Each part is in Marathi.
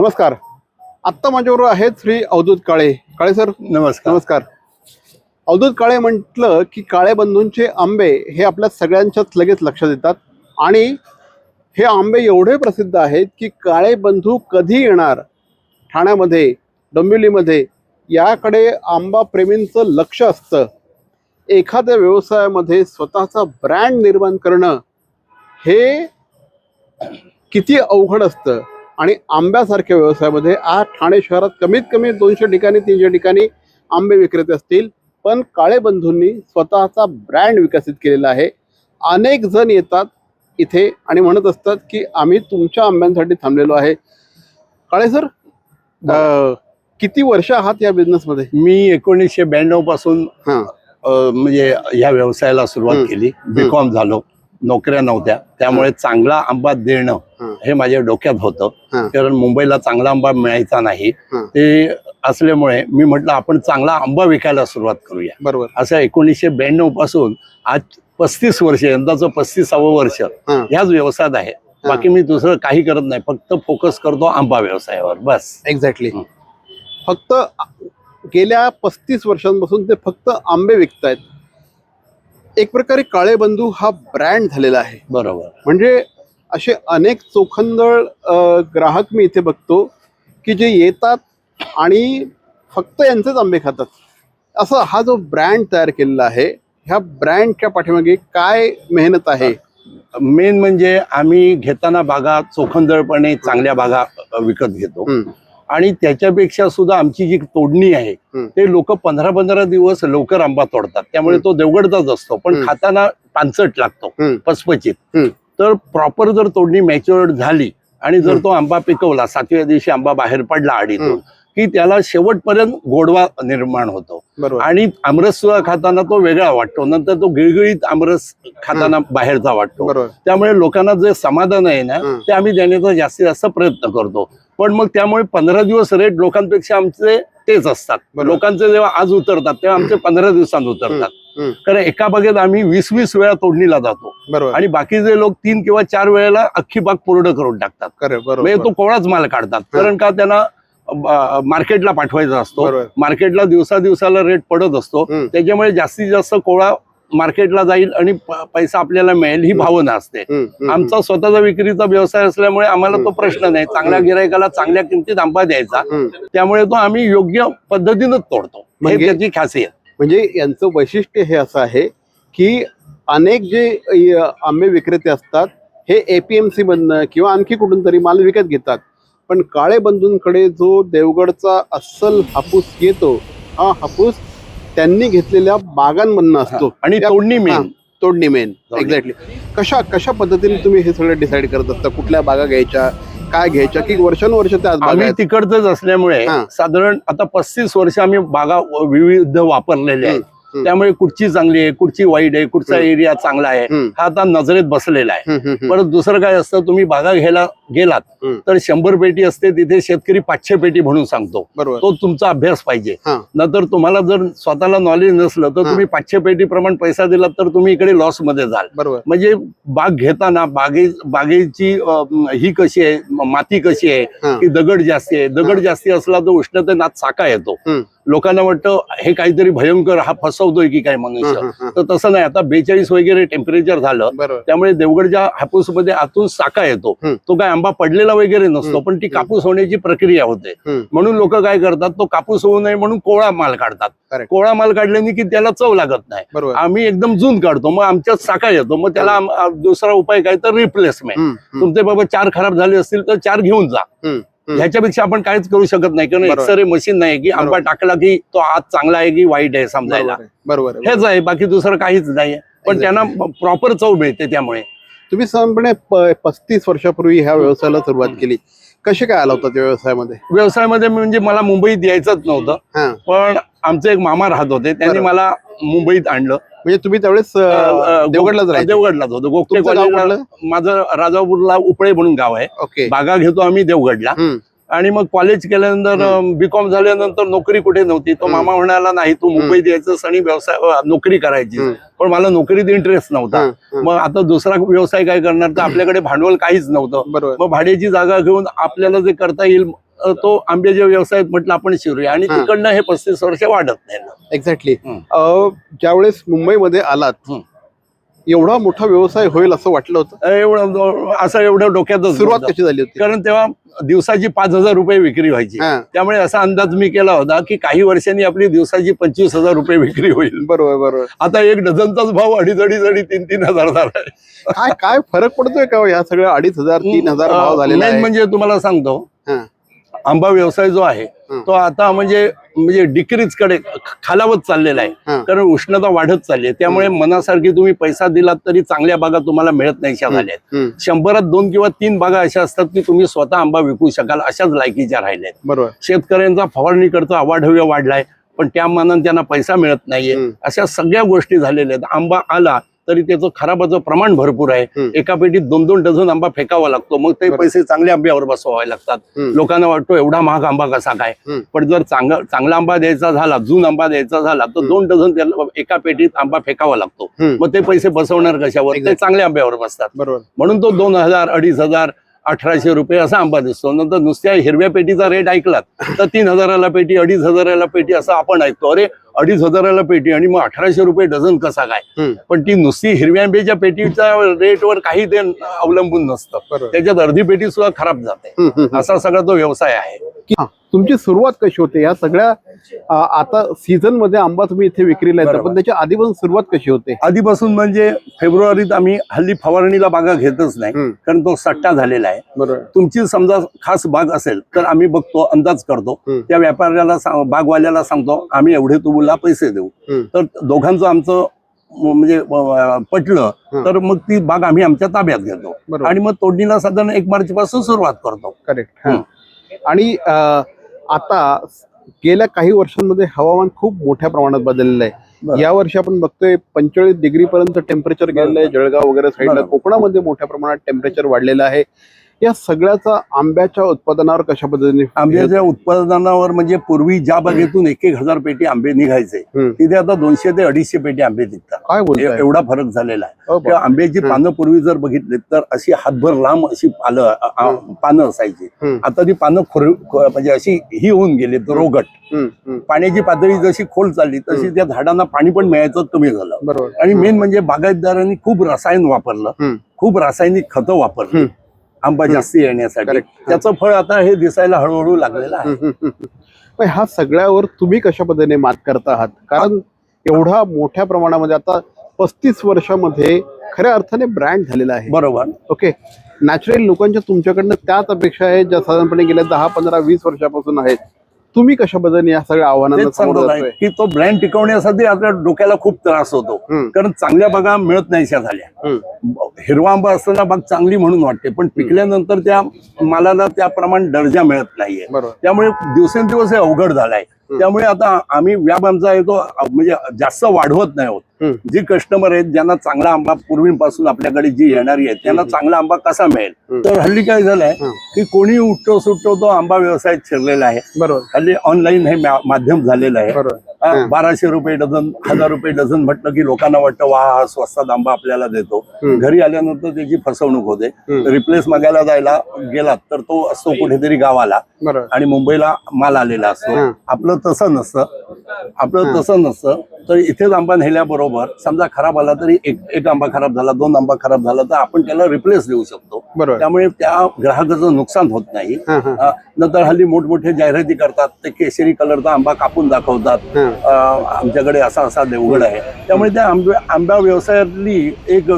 नमस्कार. आत्ता माझ्याबरोबर आहेत श्री अवधूत काळे. काळे सर नमस्कार. नमस्कार. अवधूत काळे म्हटलं की काळे बंधूंचे आंबे हे आपल्या सगळ्यांच्याच लगेच लक्षात येतात आणि हे आंबे एवढे प्रसिद्ध आहेत की काळे बंधू कधी येणार ठाण्यामध्ये, डोंबिवलीमध्ये याकडे आंबा प्रेमींचं लक्ष असतं. एखाद्या व्यवसायामध्ये स्वतःचा ब्रँड निर्माण करणं हे किती अवघड असतं आणि आंब्यासारख्या व्यवसायामध्ये आज ठाणे शहरात कमीत कमी 200 ठिकाणी 300 ठिकाणी आंबे विक्रेते असतील, पण काळे बंधूंनी स्वतःचा ब्रँड विकसित केलेला आहे. अनेक जण येतात इथे आणि म्हणत असतात की आम्ही तुमच्या आंब्यांसाठी थांबलेलो आहे. काळे सर, किती वर्ष आहात या बिझनेसमध्ये? मी 1992 पासून म्हणजे ह्या व्यवसायाला सुरुवात केली. बीकॉम झालो, नोकऱ्या नव्हत्या, त्यामुळे चांगला आंबा देणं हे माझ्या डोक्यात होतं. कारण मुंबईला चांगला आंबा मिळायचा नाही. ते असल्यामुळे मी म्हटलं आपण चांगला आंबा विकायला सुरुवात करूया. बरोबर. असं 1992 पासून आज 35 वर्ष, यंदाचं 35वं वर्ष ह्याच व्यवसायात आहे. बाकी मी दुसरं काही करत नाही, फक्त फोकस करतो आंबा व्यवसायावर, बस. एक्झॅक्टली. फक्त गेल्या 35 वर्षांपासून ते फक्त आंबे विकतायत. एक प्रकारे काळे बंधू हा ब्रँड झालेला आहे. बरोबर. म्हणजे असे अनेक चोखंदळ ग्राहक मी इथे बघतो की जे येतात आणि फक्त यांचेच आंबे खातात. असं हा जो ब्रँड तयार केलेला आहे, ह्या ब्रँडच्या पाठीमागे काय मेहनत आहे? मेन म्हणजे आम्ही घेताना बागा चोखंदळपणे चांगल्या बागा विकत घेतो आणि त्याच्यापेक्षा सुद्धा आमची जी तोडणी आहे ते लोक 15-15 दिवस लवकर आंबा तोडतात. त्यामुळे तो देवगडचाच असतो, पण खाताना पानसट लागतो, पचपचित. तर प्रॉपर जर तोडणी मॅच्युअर्ड झाली आणि जर तो आंबा पिकवला, 7व्या दिवशी आंबा बाहेर पडला आडीतून, की त्याला शेवटपर्यंत गोडवा निर्माण होतो आणि आमरस सुद्धा खाताना तो वेगळा वाटतो. नंतर तो गिळगिळीत आमरस खाताना बाहेरचा वाटतो. त्यामुळे लोकांना जे समाधान आहे ना, ते आम्ही देण्याचा जास्तीत जास्त प्रयत्न करतो. पण मग त्यामुळे 15 दिवस रेट लोकांपेक्षा आमचे तेच असतात. लोकांचे जेव्हा आज उतरतात तेव्हा आमचे 15 दिवसांत उतरतात. कारण एका बागेत आम्ही 20-20 वेळा तोडणीला जातो आणि बाकीचे लोक 3 किंवा 4 वेळेला अख्खी बाग कोरडं करून टाकतात. म्हणजे तो कोवळाच माल काढतात. कारण का त्यांना मार्केटला पाठवायचा असतो. मार्केटला दिवसाला रेट पडत असतो. त्याच्यामुळे जास्तीत जास्त कोवळा मार्केटला जाईल आणि पैसा आपल्याला मिळेल ही भावना असते. आमचा स्वतःचा विक्रीचा व्यवसाय असल्यामुळे आम्हाला तो प्रश्न नाही. चांगल्या गिरायकाला चांगल्या किमतीत आंबा द्यायचा, त्यामुळे तो आम्ही योग्य पद्धतीनं तोडतो. हे त्याची खासियत. म्हणजे यांचं वैशिष्ट्य हे असं आहे की अनेक जे आंबे विक्रेते असतात हे APMC मधनं किंवा आणखी कुठून तरी माल विकत घेतात, पण काळे बंधूंकडे जो देवगडचा अस्सल हापूस येतो, हा हापूस त्यांनी घेतलेल्या बागांमधनं असतो आणि तोडणी मेन. एक्झॅक्टली. कशा पद्धतीने तुम्ही हे सगळं डिसाईड करत असता, कुठल्या बागा घ्यायच्या, काय घ्यायच्या, की वर्षानुवर्ष त्या आम्ही तिकडचंच असल्यामुळे साधारण आता 35 वर्ष आम्ही बागा विविध वापरलेले आहेत. त्यामुळे कुठची चांगली आहे, कुठची वाईट आहे, कुठचा एरिया चांगला आहे हा आता नजरेत बसलेला आहे. परत दुसरं काय असतं, तुम्ही बागा घ्यायला गेलात तर 100 पेटी असते, तिथे शेतकरी 500 पेटी म्हणून सांगतो. तो तुमचा अभ्यास पाहिजे. नंतर तुम्हाला जर स्वतःला नॉलेज नसलं तर तुम्ही 500 पेटी प्रमाण पैसा दिलात तर तुम्ही इकडे लॉस मध्ये जाल. म्हणजे बाग घेताना बागेची ही कशी आहे, माती कशी आहे, की दगड जास्ती आहे. दगड जास्ती असला तर उष्णतेनात साका येतो. लोकांना वाटतं हे काहीतरी भयंकर, हा फसवतोय की काय मनुष्य, तर तसं नाही. आता 42 वगैरे टेम्परेचर झालं, त्यामुळे देवगडच्या हापूस मध्ये आतून साका येतो. तो काय आंबा पडलेला वगैरे नसतो, पण ती कापूस होण्याची प्रक्रिया होते. म्हणून लोक काय करतात, तो कापूस होऊ नये म्हणून कोवळा माल काढतात. कोवळा माल काढल्याने की त्याला चव लागत नाही. आम्ही एकदम जून काढतो, मग आमच्यात साका येतो. मग त्याला दुसरा उपाय काय तर रिप्लेसमेंट. तुमचे बाबा 4 खराब झाले असतील तर 4 घेऊन जा. ह्याच्यापेक्षा आपण काहीच करू शकत नाही, कारण एक्सरे मशीन नाही की आंबा टाकला की तो आज चांगला आहे की वाईट आहे समजायला. बरोबर, हेच आहे, बाकी दुसरं काहीच नाही. पण त्यांना प्रॉपर चव मिळते. त्यामुळे तुम्ही साधारणपणे 35 वर्षापूर्वी ह्या व्यवसायाला सुरुवात केली. कसे काय आला होता त्या व्यवसायामध्ये? म्हणजे मला मुंबईत यायचंच नव्हतं, पण आमचे एक मामा राहत होते, त्यांनी मला मुंबईत आणलं. म्हणजे तुम्ही त्यावेळेस देवगडलाच होतो. गोखले कॉलेजला माझं राजापूरला उपळे म्हणून गाव आहे. बागा घेतो आम्ही देवगडला. आणि मग कॉलेज केल्यानंतर बीकॉम झाल्यानंतर नोकरी कुठे नव्हती. तो मामा म्हणाला नाही तू मुंबईत यायचंस आणि व्यवसाय नोकरी करायची, पण मला नोकरीत इंटरेस्ट नव्हता. मग आता दुसरा व्यवसाय काय करणार, तर आपल्याकडे भांडवल काहीच नव्हतं. मग भाड्याची जागा घेऊन आपल्याला जे करता येईल तो आंब्याच्या व्यवसायात म्हटलं आपण शिरूया आणि तिकडनं हे 35 वर्ष वाढत नाही. एक्झॅक्टली. ज्यावेळेस मुंबईमध्ये आलात एवढा मोठा व्यवसाय होईल असं वाटलं होतं? एवढं डोक्यातच सुरुवात कशी झाली होती? कारण तेव्हा दिवसाची 5,000 रुपये विक्री व्हायची. त्यामुळे असा अंदाज मी केला होता की काही वर्षांनी आपली दिवसाची 25,000 रुपये विक्री होईल. बरोबर बरोबर. आता एक डझनचाच भाव 2,500 3,000 झाला आहे. काय फरक पडतोय का या सगळ्या 2,500 3,000 भाव झालेला आहे? म्हणजे तुम्हाला सांगतो, आंबा व्यवसाय जो आहे तो आता म्हणजे डिक्रीज कडे खालावत चाललेला आहे. कारण उष्णता वाढत चालली आहे. त्यामुळे मनासारखी तुम्ही पैसा दिलात तरी चांगल्या बागा तुम्हाला मिळत नाहीशा झाल्या आहेत. 100त 2 किंवा 3 बागा अशा असतात की तुम्ही स्वतः आंबा विकू शकाल अशाच लायकीच्या राहिल्या आहेत. बरोबर. शेतकऱ्यांचा फवारणी खर्च अवाढव्य वाढलाय, पण त्या मानाने त्यांना पैसा मिळत नाहीये. अशा सगळ्या गोष्टी झालेल्या आहेत. आंबा आला तरी त्याचं खराबाचं प्रमाण भरपूर आहे. एका पेटीत 2-2 डझन आंबा फेकावा लागतो. मग ते पैसे चांगल्या आंब्यावर बसवावे लागतात. लोकांना वाटतो एवढा महाग आंबा कसा काय, पण जर चांगला आंबा द्यायचा झाला, जून आंबा द्यायचा झाला तर 2 डझन त्याला एका पेटीत आंबा फेकावा लागतो. मग ते पैसे बसवणार कशावर? ते चांगल्या आंब्यावर बसतात. बरोबर. म्हणून तो 2,000 2,500 1,800 रुपये असा आंबा दिसतो. नंतर नुसत्या हिरव्या पेटीचा रेट ऐकलात तर 3,000ला पेटी, 2,500ला पेटी असं आपण ऐकतो. अरे 2,500ला पेटी आणि मग 1,800 रुपये डझन कसा काय? पण ती नुसती हिरव्या आंब्याच्या पेटीच्या रेटवर काही ते अवलंबून नसतं. त्याच्यात अर्धी पेटी सुद्धा खराब जाते. असा सगळा तो व्यवसाय आहे. तुमची सुरुवात कशी होते या सगळ्या आता सीझन मध्ये आंबा तुम्ही इथे विक्रीला येतात, पण त्याच्या आधीपासून सुरुवात कशी होते? आधीपासून म्हणजे फेब्रुवारीत आम्ही हल्ली फवारणीला बागा घेतच नाही, कारण तो सट्टा झालेला आहे. तुमची समजा खास बाग असेल तर आम्ही बघतो, अंदाज करतो, त्या व्यापाऱ्याला बागवाल्याला सांगतो आम्ही एवढे तुला पैसे देऊ. तर दोघांचं आमचं म्हणजे पटलं तर मग ती बाग आम्ही आमच्या ताब्यात घेतो आणि मग तोडणीला साधारण 1 मार्च पासून सुरुवात करतो. करेक्ट. आणि आता गेल्या काही वर्षांमध्ये हवामान खूप मोठ्या प्रमाणात बदललेलं आहे. या वर्षी आपण बघतोय 45 डिग्री पर्यंत टेम्परेचर गेलेलं आहे. जळगाव वगैरे साईडला, कोकणामध्ये मोठ्या प्रमाणात टेम्परेचर वाढलेलं आहे. या सगळ्याचा आंब्याच्या उत्पादनावर कशा पद्धतीने? आंब्याच्या उत्पादनावर म्हणजे पूर्वी ज्या बागेतून 1,000 पेटी आंबे निघायचे तिथे आता 200 ते 250 पेटी आंबे निघतात. काय बोलताय? एवढा फरक झालेला आहे. त्या आंब्याची पानं पूर्वी जर बघितली तर अशी हातभर लांब अशी पानं असायची. आता ती पानं म्हणजे अशी ही होऊन गेली, रोगट. पाण्याची पातळी जशी खोल चालली तशी त्या झाडांना पाणी पण मिळायचं कमी झालं. आणि मेन म्हणजे बागायतदारांनी खूप रसायन वापरलं, खूप रासायनिक खतं वापरली आंबा जास्ती येण्यासाठी. त्याचं फळ आता हे दिसायला हळूहळू लागलेलं आहे. ह्या सगळ्यावर तुम्ही कशा पद्धतीने मात करता आहात? कारण एवढा मोठ्या प्रमाणामध्ये आता 35 वर्षामध्ये खऱ्या अर्थाने ब्रँड झालेला आहे. बरोबर. ओके. नॅचरल लोकांच्या तुमच्याकडनं त्याच अपेक्षा आहेत ज्या साधारणपणे गेल्या 10, 15, 20 वर्षापासून आहेत. तुम्ही कशा पद्धतीने या सगळ्या आव्हानांना सामोरं जातोय? की तो ब्रँड टिकवण्यासाठी आपल्या डोक्याला खूप त्रास होतो, कारण चांगल्या बागा मिळत नाहीशा झाल्या. हिरवा आंबा असताना बाग चांगली म्हणून वाटते, पण पिकल्यानंतर त्या मालाला त्याप्रमाणे दर्जा मिळत नाहीये. त्यामुळे दिवसेंदिवस हे अवघड झालाय. त्यामुळे आता आम्ही व्याप आमचा आहे तो म्हणजे जास्त वाढवत नाही होत. जी कस्टमर आहेत ज्यांना चांगला आंबा पूर्वीपासून आपल्याकडे जी येणारी आहेत त्यांना चांगला आंबा कसा मिळेल, तर हल्ली काय झालंय की कोणी उठतो सुटतो तो आंबा व्यवसायात शिरलेला आहे. हल्ली ऑनलाईन हे माध्यम झालेलं आहे. 1,200 रुपये डझन, 1,000 रुपये डझन म्हटलं की लोकांना वाटतं वा स्वस्तात आंबा आपल्याला देतो. घरी आल्यानंतर त्याची फसवणूक होते. रिप्लेस मागायला जायला गेलात तर तो असतो कुठेतरी गावाला आणि मुंबईला माल आलेला असतो. आपलं तसं नसतं. तर इथेच आंबा नेल्याबरोबर समजा खराब आला तरी एक आंबा खराब झाला, 2 आंबा खराब झाला तर आपण त्याला रिप्लेस देऊ शकतो. त्यामुळे त्या ग्राहकाचं नुकसान होत नाही. नंतर हल्ली मोठमोठे जाहिराती करतात, ते केशरी कलरचा आंबा कापून दाखवतात, आमच्याकडे असा देवगड आहे. त्यामुळे त्या आंबा व्यवसायातली एक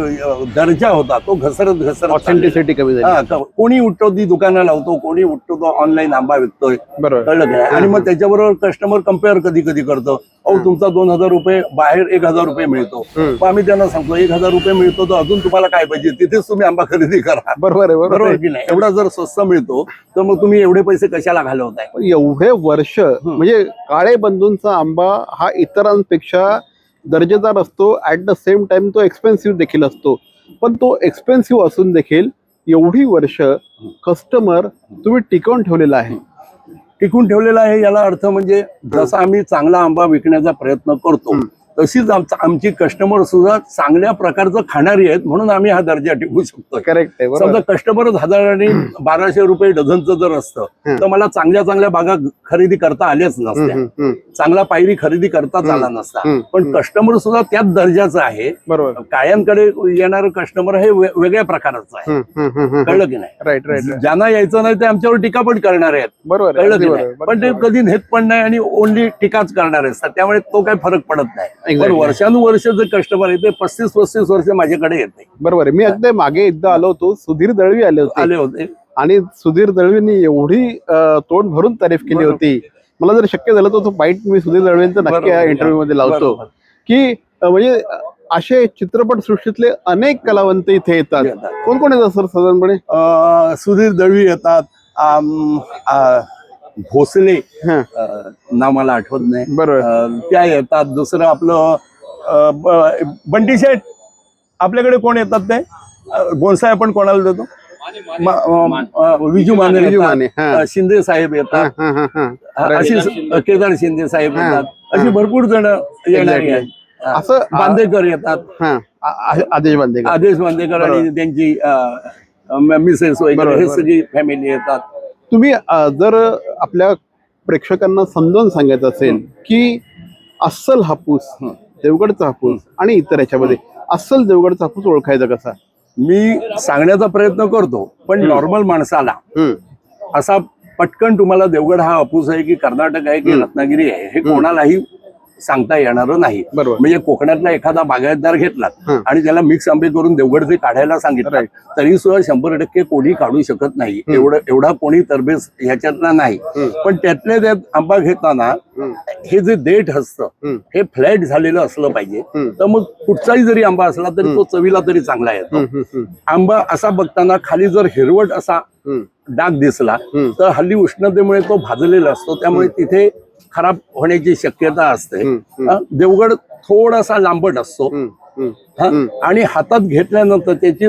दर्जा होता तो घसरत ऑथेंटिसिटी कमी झाली. कोणी उठतो ती दुकानं लावतो, कोणी उठतो तो ऑनलाईन आंबा विकतोय. कळलं काय? आणि मग त्याच्याबरोबर कस्टमर कम्पेअर कधी करतो. तुमचा 2,000 रुपये बाहेर 1,000 रुपये मिळतो. मग आम्ही त्यांना सांगतो 1,000 रुपये मिळतो तर अजून तुम्हाला काय पाहिजे, तिथेच तुम्ही आंबा खरेदी करा. बरोबर की नाही? एवढा जर स्वस्त मिळतो तर मग तुम्ही एवढे पैसे कशाला घालवताय? एवढे वर्ष म्हणजे काळे बंधूंचा आंबा हा इतरांपेक्षा दर्जेदार असतो. ऍट द सेम टाइम तो एक्सपेन्सिव्ह देखील असतो. पण तो एक्सपेन्सिव्ह असून देखील एवढी वर्ष कस्टमर तुम्ही टिकवून ठेवलेला आहे. टिकून ठेवलेला आहे याला अर्थ म्हणजे जसा आम्ही चांगला आंबा विकण्याचा प्रयत्न करतो तशीच आमची कस्टमर सुद्धा चांगल्या प्रकारचं खाणारी आहेत, म्हणून आम्ही हा दर्जा टिकवू शकतो. करेक्ट आहे. समजा कस्टमरच 1000 आणि 1200 रुपये डझनचं जर असतं तर मला चांगल्या बागा खरेदी करता आल्याच नसत्या, चांगला पायरी खरेदी करताच आला नसता. पण कस्टमर सुद्धा त्याच दर्जाचं आहे. बरोबर. कायमकडे येणारं कस्टमर हे वेगळ्या प्रकारचं आहे. कळलं की नाही? Right right. ज्यांना यायचं नाही ते आमच्यावर टीका पण करणारे आहेत. बरोबर. कळलं की नाही? पण ते कधी नेत पण नाही आणि ओनली टीकाच करणारे असतात, त्यामुळे तो काही फरक पडत नाही. पण वर्षानुवर्ष जे कस्टमर आहे ते 35-35 वर्ष माझ्याकडे येते. बरोबर आहे. मी अगदी मागे एकदा आलो होतो, सुधीर दळवी आले होते आणि सुधीर दळवींनी एवढी तोंड भरून तारीफ केली होती. मला जर शक्य झालं तर तो बाईट मी सुधीर दळवींचा नक्की या इंटरव्ह्यू मध्ये लावतो की म्हणजे असे चित्रपट सृष्टीतले अनेक कलावंत इथे येतात. कोण कोण येतात सर साधारणपणे? सुधीर दळवी येतात, भोसले नाव मला आठवत नाही, बरोबर, त्या येतात. दुसरं आपलं बंटी शेठ, आपल्याकडे कोण येतात ते बोनसाय आपण कोणाला देतो? विजू माने, शिंदे साहेब येतात, अशी केदार शिंदे साहेब येतात, अशी भरपूर जण येणारी आहेत. असं बांदेकर येतात, आदेश बांदेकर आणि त्यांची मिसेस वगैरे हे सगळी फॅमिली येतात. तुम्ही जर आपल्या प्रेक्षकांना समजावून सांगायचं असेल की अस्सल हापूस, देवगडचा हापूस आणि इतर याच्यामध्ये अस्सल देवगडचा हापूस ओळखायचा कसा? मी सांगण्याचा प्रयत्न करतो, पण नॉर्मल माणसाला असा पटकन तुम्हाला देवगड हा हापूस आहे की कर्नाटक आहे की रत्नागिरी आहे हे कोणालाही सांगता येणार नाही. म्हणजे कोकणातला एखादा बागायतदार घेतला आणि त्याला मिक्स आंबे करून देवगडचे काढायला सांगितलं तरी सुद्धा 100% कोणी काढू शकत नाही. एवढा कोणी तरबेज ह्याच्यातला नाही. पण त्यातल्या त्यात आंबा घेताना हे जे देठ असतं हे फ्लॅट झालेलं असलं पाहिजे. तर मग कुठचाही जरी आंबा असला तरी तो चवीला तरी चांगला येतो. आंबा असा बघताना खाली जर हिरवट असा डाग दिसला तर हल्ली उष्णतेमुळे तो भाजलेला असतो, त्यामुळे तिथे खराब होण्याची शक्यता असते. देवगड थोडासा लांबट असतो आणि हातात घेतल्यानंतर त्याची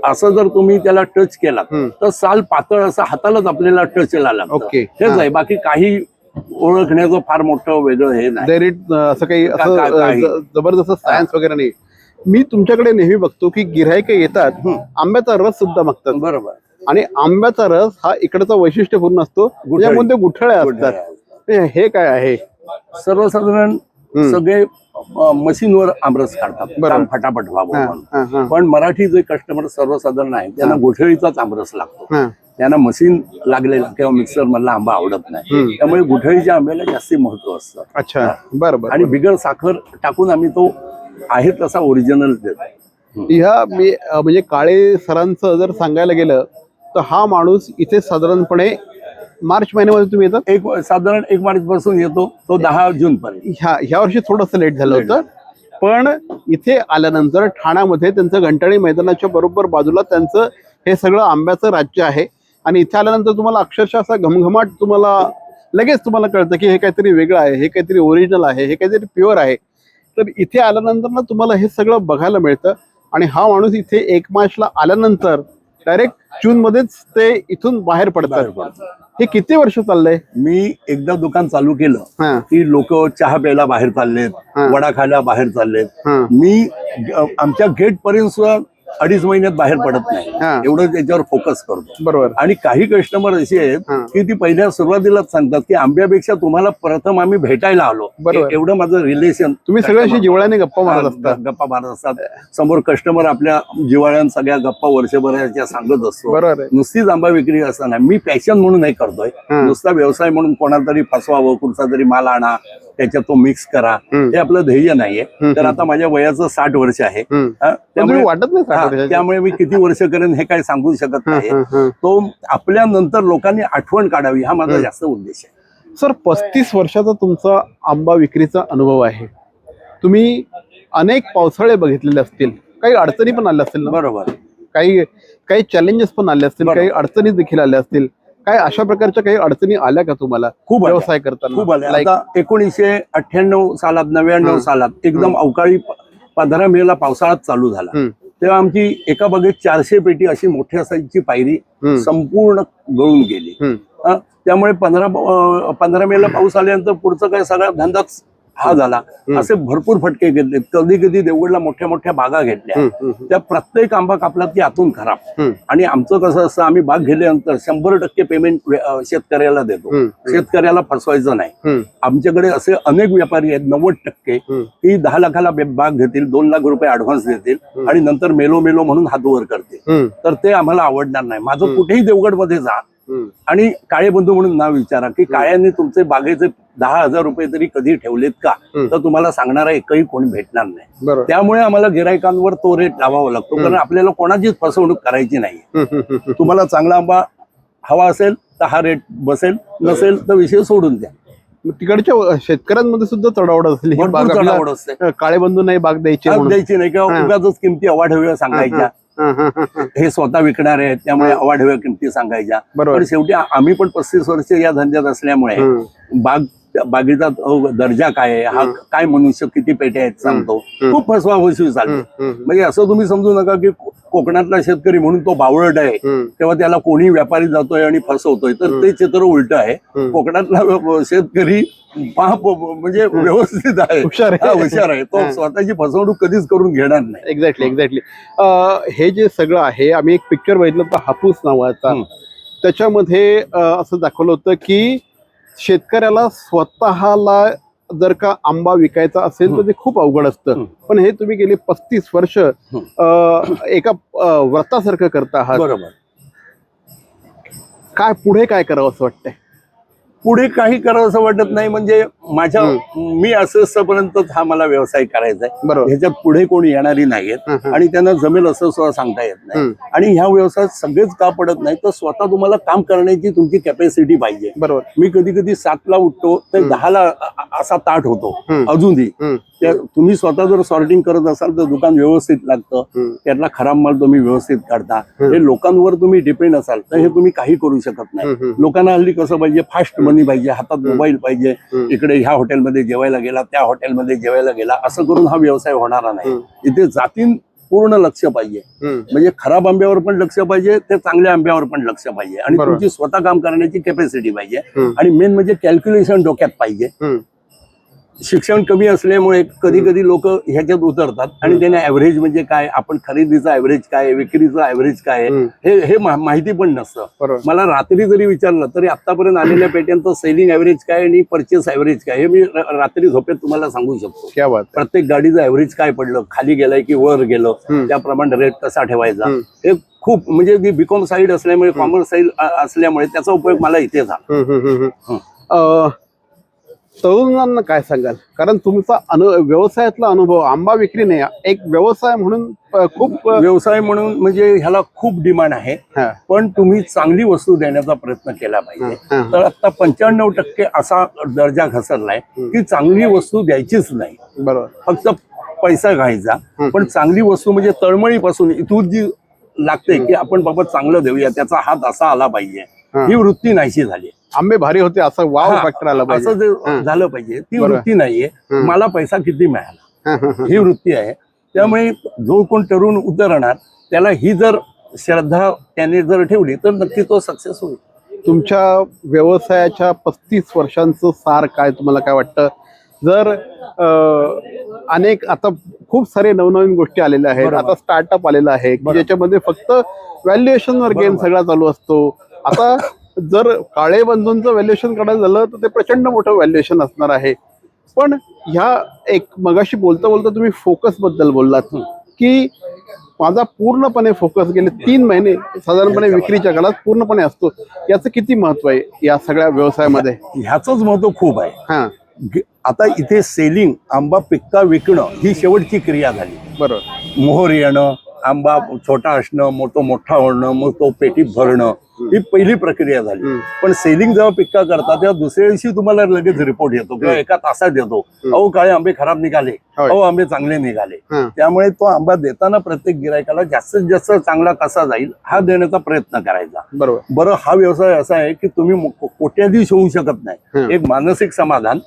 असं जर तुम्ही त्याला टच केला तर साल पातळ असा हातालाच आपल्याला टच लागतो. हेच आहे, बाकी काही ओळखण्याचं फार मोठं वेगळं हे नाही, असं काही जबरदस्त सायन्स वगैरे नाही. मी तुमच्याकडे नेहमी बघतो की गिऱ्हाईके येतात आंब्याचा रस सुद्धा मागतात. बरोबर. आणि आंब्याचा रस हा इकडचा वैशिष्ट्यपूर्ण असतो, त्याच्यामध्ये गुठळ्या असतात. हे काय आहे? सर्वसाधारण सगळे मशीनवर आमरस काढतात फटाफट व्हावं, पण मराठी जे कस्टमर सर्वसाधारण आहे त्यांना गुठळीचाच आमरस लागतो. त्यांना मशीन लागलेला किंवा मिक्सर मधला आंबा आवडत नाही, त्यामुळे गुठळीच्या आंब्याला जास्ती महत्व असतं. अच्छा, बरोबर. आणि बिगर साखर टाकून आम्ही तो आहे तसा ओरिजिनल देतो. ह्या म्हणजे काळे सरांचं जर सांगायला गेलं तर हा माणूस इथे साधारणपणे मार्च महिन्यामध्ये तुम्ही येतात? साधारण 1 मार्च पासून येतो, तो 10 जून पर्यंत. ह्या वर्षी थोडंसं लेट झालं होतं, पण इथे आल्यानंतर ठाण्यामध्ये त्यांचं घंटाळी मैदानाच्या बरोबर बाजूला त्यांचं हे सगळं आंब्याचं राज्य आहे. आणि इथे आल्यानंतर तुम्हाला अक्षरशः असा घमघमाट तुम्हाला लगेच तुम्हाला कळतं की हे काहीतरी वेगळं आहे, हे काहीतरी ओरिजिनल आहे, हे काहीतरी प्युअर आहे. तर इथे आल्यानंतर ना तुम्हाला हे सगळं बघायला मिळतं. आणि हा माणूस इथे 1 मार्चला आल्यानंतर डायरेक्ट जून मध्येच ते इथून बाहेर पडतात. हे किती वर्ष चाललंय? मी एकदा दुकान चालू केलं की लोक चहा प्यायला बाहेर चाललेत, वडा खायला बाहेर चाललेत. मी आमच्या गेट पर्यंत सुद्धा 2.5 महिन्यात बाहेर पडत नाही, एवढं त्याच्यावर फोकस करतो. बरोबर. आणि काही कस्टमर असे आहेत की ती पहिल्या सुरुवातीलाच सांगतात की आंब्यापेक्षा तुम्हाला प्रथम आम्ही भेटायला आलो, एवढं माझं रिलेशन. तुम्ही सगळ्याशी जिव्हाळ्याने गप्पा मारत असतात. समोर कस्टमर आपल्या जिव्हाळ्यान सगळ्या गप्पा वर्षभराच्या सांगत असतो. नुसतीच आंबा विक्री असताना मी पॅशन म्हणून नाही करतोय, नुसता व्यवसाय म्हणून कोणाला तरी फसवावं, कुठचा तरी माल आणा, त्याच्यात तो मिक्स करा, हे आपलं ध्येय नाहीये. तर आता माझ्या वयाचं 60 वर्ष आहे, त्यामुळे वाटत नाही, त्यामुळे मी किती वर्ष करेन हे काही सांगू शकत नाही. तो आपल्या नंतर लोकांनी आठवण काढावी हा माझा जास्त उद्देश आहे. सर, 35 वर्षाचा तुमचा आंबा विक्रीचा अनुभव आहे. तुम्ही अनेक पावसाळे बघितलेले असतील, काही अडचणी पण आल्या असतील ना? बरोबर. काही चॅलेंजेस पण आले असतील, काही अडचणी देखील आल्या असतील. काय अशा प्रकारच्या काही अडचणी आल्या का तुम्हाला खूप व्यवसाय करताना? खूप आल्या. आता 1998 सालात 99 सालात एकदम अवकाळी 15 मेला पावसाळ्यात चालू झाला, तेव्हा आमची एका बागेत 400 पेटी अशी मोठ्या साईजची पायरी संपूर्ण गळून गेली. त्यामुळे 15 मेला पाऊस आल्यानंतर पुढचं काय सगळा धंदाच हा झाला, असे भरपूर फटके घेतले. कधी कधी देवगडला मोठ्या मोठ्या बागा घेतल्या, त्या प्रत्येक आंबा कापला की आतून खराब. आणि आमचं कसं असतं, आम्ही बाग घेतल्यानंतर 100% पेमेंट शेतकऱ्याला देतो, शेतकऱ्याला फसवायचं नाही. आमच्याकडे असे अनेक व्यापारी आहेत 90% की 10 लाखाला बाग घेतील, 2 लाख रुपये ऍडव्हान्स देतील आणि नंतर मेलो मेलो म्हणून हात वर करतील. तर ते आम्हाला आवडणार नाही. माझं कुठेही देवगडमध्ये जा आणि काळे बंधू म्हणून नाव विचारा की काळ्यांनी तुमचे बागेचे 10,000 रुपये तरी कधी ठेवलेत का, तर तुम्हाला सांगणारा एकही कोणी भेटणार नाही. त्यामुळे आम्हाला गिरायकांवर तो रेट लावावा लागतो, कारण आपल्याला कोणाचीच फसवणूक करायची नाही. तुम्हाला चांगला आंबा हवा असेल तर हा रेट बसेल, नसेल तर विषय सोडून द्या. तिकडच्या शेतकऱ्यांमध्ये सुद्धा चढावड असली, चढावड असते. काळे बंधू नाही बाग द्यायची नाही किंवा उगाच किमती अवाढव्य सांगायच्या. हे स्वतः विकणारे आहेत त्यामुळे अवाढव्य किमती सांगायच्या. पण शेवटी आम्ही पण 35 वर्ष या धंद्यात असल्यामुळे बागेचा दर्जा काय आहे, हा काय मनुष्य किती पेट्या आहेत सांगतो. खूप फसवाफसवी चालली. म्हणजे असं तुम्ही समजू नका की कोकणातला शेतकरी म्हणून तो बावळट आहे तेव्हा त्याला कोणी व्यापारी जातोय आणि फसवतोय, तर ते चित्र उलट आहे. कोकणातला शेतकरी म्हणजे व्यवस्थित आहे, हुशार आहे, तो स्वतःची फसवणूक कधीच करून घेणार नाही. एक्झॅक्टली. हे जे सगळं आहे, आम्ही एक पिक्चर बघितलं होतं हापूस नावाचा, त्याच्यामध्ये असं दाखवलं होतं की शेतकऱ्याला स्वतःला जर का आंबा विकायचा असेल तर ते खूप अवघड असतं. पण हे तुम्ही गेली 35 वर्ष एका व्रतासारखं करता आहात. बरोबर. काय पुढे काय करावं असं वाटतंय? पुढे काही करावं असं वाटत नाही. म्हणजे मी असंपर्यंत हा मला व्यवसाय करायचा आहे. ह्याच्यात पुढे कोणी येणारी नाहीयेत आणि त्यांना जमेल असं सुद्धा सांगता येत नाही. आणि ह्या व्यवसायात सगळेच का पडत नाही, तर स्वतः तुम्हाला काम करण्याची तुमची कॅपॅसिटी पाहिजे. बरोबर. मी कधी कधी 7ला उठतो तर 10ला असा ताट होतो अजूनही. तुम्ही स्वतः जर सॉर्टिंग करत असाल तर दुकान व्यवस्थित लागतं, त्यातला खराब माल तुम्ही व्यवस्थित काढता. हे लोकांवर तुम्ही डिपेंड असाल तर हे तुम्ही काही करू शकत नाही. लोकांना हल्ली कसं पाहिजे, फास्ट मनी पाहिजे, हातात मोबाईल पाहिजे, इकडे ह्या हॉटेलमध्ये जेवायला गेला, त्या हॉटेलमध्ये जेवायला गेला, असं करून हा व्यवसाय होणारा नाही. इथे जातीन पूर्ण लक्ष पाहिजे. म्हणजे खराब आंब्यावर पण लक्ष पाहिजे, ते चांगल्या आंब्यावर पण लक्ष पाहिजे आणि तुमची स्वतः काम करण्याची कॅपॅसिटी पाहिजे. आणि मेन म्हणजे कॅल्क्युलेशन डोक्यात पाहिजे. शिक्षण कमी असल्यामुळे कधी कधी लोक ह्याच्यात उतरतात आणि त्यांना ऍव्हरेज म्हणजे काय, आपण खरेदीचा ऍव्हरेज काय, विक्रीचा ऍव्हरेज काय हे माहिती पण नसतं. मला रात्री जरी विचारलं तरी आतापर्यंत आलेल्या पेट्यांचं सेलिंग ऍव्हरेज काय आणि परचेस ऍव्हरेज काय हे मी रात्री झोपेत तुम्हाला सांगू शकतो. प्रत्येक गाडीचं ऍव्हरेज काय पडलं, खाली गेलंय की वर गेलं, त्याप्रमाणे रेट कसा ठेवायचा, हे खूप म्हणजे बीकॉम साईड असल्यामुळे, कॉमर्स साईड असल्यामुळे त्याचा उपयोग मला इथे झाला. तरुणांना काय सांगाल? कारण तुमचा व्यवसायातला अनुभव आंबा विक्री नाही, एक व्यवसाय म्हणून खूप व्यवसाय म्हणून म्हणजे ह्याला खूप डिमांड आहे. पण तुम्ही चांगली वस्तू देण्याचा प्रयत्न केला पाहिजे. तर आता 95% असा दर्जा घसरलाय की चांगली वस्तू द्यायचीच नाही. बरोबर. फक्त पैसा घ्यायचा, पण चांगली वस्तू म्हणजे तळमळीपासून इथून जी लागते की आपण बाबा चांगलं देऊया, त्याचा हात असा आला पाहिजे, ही वृत्ती नाहीशी झाली. आंबे भारी होते असं वाव फॅक्टर आला पाहिजे, असं जे झालं पाहिजे, ती वृत्ती नाहीये. मला पैसा किती मिळाला ही वृत्ती आहे. त्यामुळे जो कोण तरुण उतरणार त्याला ही जर श्रद्धा त्याने जर ठेवली तर नक्की तो सक्सेस होईल. तुमच्या व्यवसायाच्या 35 वर्षांचं सार काय, तुम्हाला काय वाटतं? जर अनेक आता खूप सारे नवनवीन गोष्टी आलेल्या आहेत, आता स्टार्टअप आलेला आहे की ज्याच्यामध्ये फक्त व्हॅल्युएशनवर गेम सगळा चालू असतो. आता जर काळे बंधूंचं व्हॅल्युएशन काढायला झालं तर ते प्रचंड मोठं व्हॅल्युएशन असणार आहे. पण ह्या एक मगाशी बोलता बोलता तुम्ही फोकस बद्दल बोललात की माझा पूर्णपणे फोकस गेले 3 महिने साधारणपणे विक्रीच्या काळात पूर्णपणे असतो. याचं किती महत्व आहे या सगळ्या व्यवसायामध्ये? ह्याचंच महत्व खूप आहे. आता इथे सेलिंग, आंबा पिक्का विकणं ही शेवटची क्रिया झाली. बरोबर. मोहर येणं, आंबा छोटा असणं, मोठा होणं, मग तो पेटीत भरणं, ही पहिली प्रक्रिया झाली. पण सेलिंग जेव्हा पिक्का करता तेव्हा दुसऱ्या दिवशी तुम्हाला लगेच रिपोर्ट येतो किंवा एका तासात येतो, अहो काळे आंबे खराब निघाले, अहो आंबे चांगले निघाले. त्यामुळे तो आंबा देताना प्रत्येक गिरायकाला जास्तीत जास्त चांगला कसा जाईल हा देण्याचा प्रयत्न करायचा. बरोबर. बरं, हा व्यवसाय असा आहे की तुम्ही कोट्याधीश होऊ शकत नाही. एक मानसिक समाधान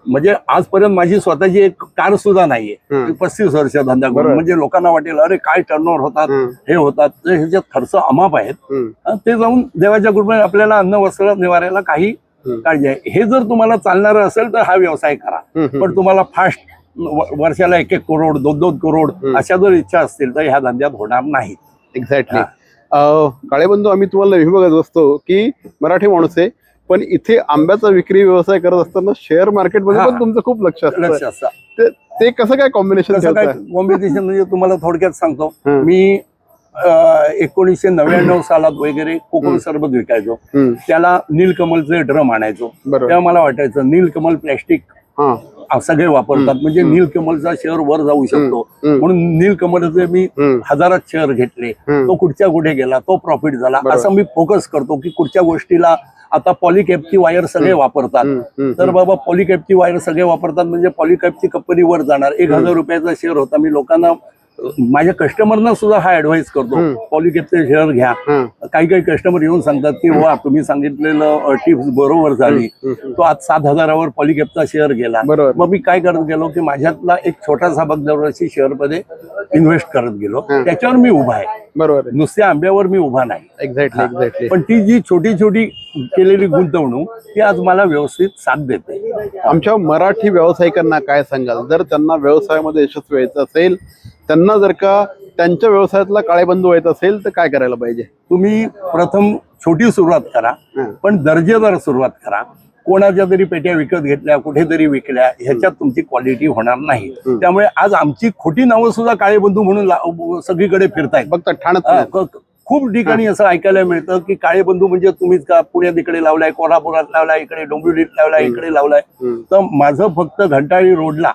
म्हणजे आजपर्यंत माझी स्वतःची एक कार सुद्धा नाहीये. 35 वर्ष धंदा करून, म्हणजे लोकांना वाटेल अरे काय टर्नओव्हर होतात, हे होतात, ह्याच्यात खर्च अमाप आहेत. ते जाऊन देवाच्या कृपेने आपल्याला अन्न वस्त्र निवारायला काही काळजी आहे. हे जर तुम्हाला चालणारं असेल तर हा व्यवसाय करा. पण तुम्हाला फास्ट वर्षाला 1-1 करोड 2-2 करोड अशा जर इच्छा असतील तर ह्या धंद्यात होणार नाही. एक्झॅक्टली. काळेबंधू, आम्ही तुम्हाला नेहमी बघत असतो की मराठी माणूस आहे, पण इथे आंब्याचा विक्री व्यवसाय करत असताना शेअर मार्केटमध्ये पण तुमचं खूप लक्ष असतं. ते कसं काय कॉम्बिनेशन? कॉम्बिनेशन म्हणजे तुम्हाला थोडक्यात सांगतो. मी 1999 सालात वगैरे कोकम सरबत विकायचो. त्याला नीलकमलचे ड्रम आणायचो. तेव्हा मला वाटायचं नीलकमल प्लॅस्टिक सगळे वापरतात, म्हणजे नीलकमलचा शेअर वर जाऊ शकतो, म्हणून नीलकमलचे मी हजारात शेअर घेतले. तो कुठच्या कुठे गेला, तो प्रॉफिट झाला. असं मी फोकस करतो की कुठच्या गोष्टीला. आता पॉलिकॅपची वायर सगळे वापरतात, तर बाबा पॉलिकॅपची वायर सगळे वापरतात म्हणजे पॉलिकॅपची कंपनी वर जाणार. 1000 रुपयाचा शेअर होता. मी लोकांना, माझ्या कस्टमरना सुद्धा हा ऍडवाइस करतो, पॉलिकॅपचे शेअर घ्या. काही कस्टमर येऊन सांगतात की वा तुम्ही सांगितलेलं टिप्स बरोबर झाली. तो आज 7000वर पॉलिकॅपचा शेअर गेला. मग मी काय करत गेलो की माझ्यातला एक छोटासा भाग दरवर्षी शेअर मध्ये इन्व्हेस्ट करत गेलो. त्याच्यावर मी उभा आहे. बरोबर, नुसत्या आंब्यावर मी उभा नाही. एक्झॅक्टली. पण ती जी छोटी छोटी केलेली गुंतवणूक ती आज मला व्यवस्थित साथ देते. आमच्या मराठी व्यावसायिकांना काय सांगाल, जर त्यांना व्यवसायामध्ये यशस्वी व्हायचं असेल, त्यांना जर का त्यांच्या व्यवसायातला काळेबंधू व्हायचा असेल तर काय करायला पाहिजे? तुम्ही प्रथम छोटी सुरुवात करा, पण दर्जेदार सुरुवात करा. कोणाच्या तरी पेट्या विकत घेतल्या, कुठेतरी विकल्या, ह्याच्यात तुमची क्वालिटी होणार नाही. त्यामुळे आज आमची खोटी नावं सुद्धा काळेबंधू म्हणून सगळीकडे फिरतायत. फक्त ठाण्यात खूप ठिकाणी असं ऐकायला मिळतं की काळेबंधू म्हणजे तुम्हीच का पुण्यात इकडे लावलाय, कोल्हापुरात लावलाय, इकडे डोंबिवलीत लावलाय, इकडे लावलाय. तर माझं फक्त घंटाळी रोडला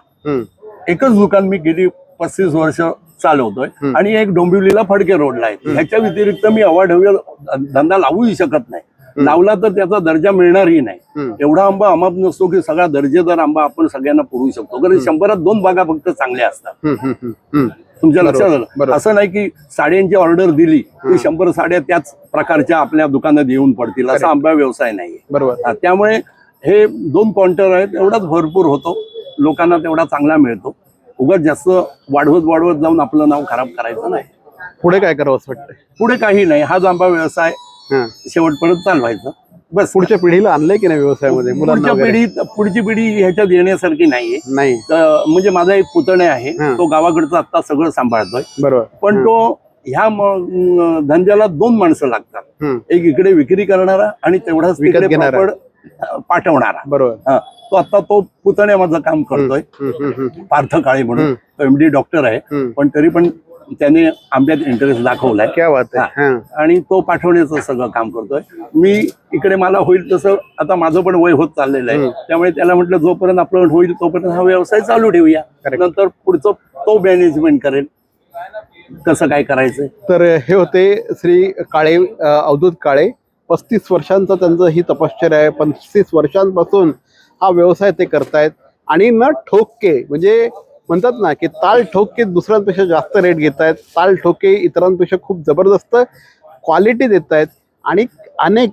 एकच दुकान मी गेली 35 वर्ष चालवतोय, आणि एक डोंबिवलीला फडके रोडला आहे. ह्याच्या व्यतिरिक्त मी अवाढव्य धंदा लावूही शकत नाही. लावला तर त्याचा दर्जा मिळणारही नाही. एवढा आंबा अमाप नसतो की सगळा दर्जेदार आंबा आपण सगळ्यांना पुरवू शकतो. कारण 100त 2 बागा फक्त चांगल्या असतात. तुमच्या लक्षात आलं? असं नाही की साड्यांची ऑर्डर दिली की 100 साड्या त्याच प्रकारच्या आपल्या दुकानात येऊन पडतील, असा आंबा व्यवसाय नाही. बरोबर. त्यामुळे हे 2 काउंटर आहेत, एवढाच भरपूर होतो, लोकांना तेवढा चांगला मिळतो. उगाच जास्त वाढवत जाऊन आपलं नाव खराब करायचं नाही. पुढे काय करावं असं वाटतं? पुढे काही नाही, हाच आंबा व्यवसाय शेवटपर्यंत चालवायचा बस. पुढच्या पिढीला आणलंय की नाही व्यवसायामध्ये? पुढची पिढी ह्याच्यात येण्यासारखी नाहीये. म्हणजे माझा एक पुतणे आहे, तो गावाकडचं आता सगळं सांभाळतोय. बरोबर. पण तो ह्या धंद्याला 2 माणसं लागतात, एक इकडे विक्री करणारा आणि तेवढाच तिकडे पाठवणारा. बरोबर. तो पुतण्या माझं काम करतोय, पार्थ काळे म्हणून. तो MD डॉक्टर आहे, पण तरी पण त्याने आंब्यात इंटरेस्ट दाखवलाय. क्या बात आहे. आणि तो पाठवण्याचं सगळं काम करतोय. मी इकडे मला होईल तसं, आता माझं पण वय होत चाललेलं आहे, त्यामुळे त्याला म्हटलं जोपर्यंत आपलं होईल तोपर्यंत हा व्यवसाय चालू ठेवूया, नंतर पुढचं तो मॅनेजमेंट करेल कसं काय करायचं. तर हे होते श्री काळे, अवधूत काळे. 35 वर्षांचा त्यांचं ही तपश्चर्या आहे. 35 वर्षांपासून हा व्यवसाय ते करतायत, आणि न ठोके, म्हणजे म्हणतात ना की ताल ठोके दुसऱ्यांपेक्षा जास्त रेट घेत आहेत, ताल ठोके इतरांपेक्षा खूप जबरदस्त क्वालिटी देत आहेत. आणि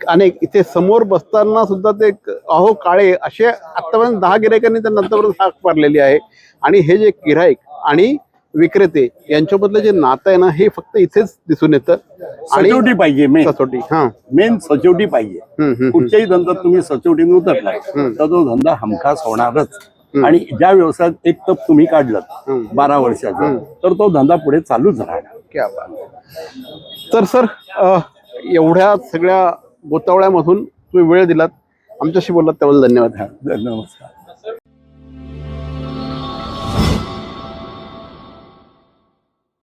अनेक इथे समोर बसताना सुद्धा ते अहो काळे असे आतापर्यंत 10 गिरायकांनी त्यांना नंतरपर्यंत हाक मारलेली आहे. आणि हे जे गिराईक आणि विक्रेते यांच्याबद्दल जे नातं आहे ना, हे फक्त इथेच दिसून येतं. सचोटी पाहिजे, मेन सचोटी पाहिजे. कुठच्याही धंद्यात तुम्ही सचोटीने उतरलाय तर तो धंदा हमखास होणारच. आणि ज्या व्यवसायात एक तप तुम्ही काढलं 12 वर्षाचा, तर तो धंदा पुढे चालूच राहणार. क्या बात. तर सर, एवढ्या सगळ्या गोतावळ्यामधून तुम्ही वेळ दिलात, आमच्याशी बोललात, त्याबद्दल धन्यवाद. नमस्कार.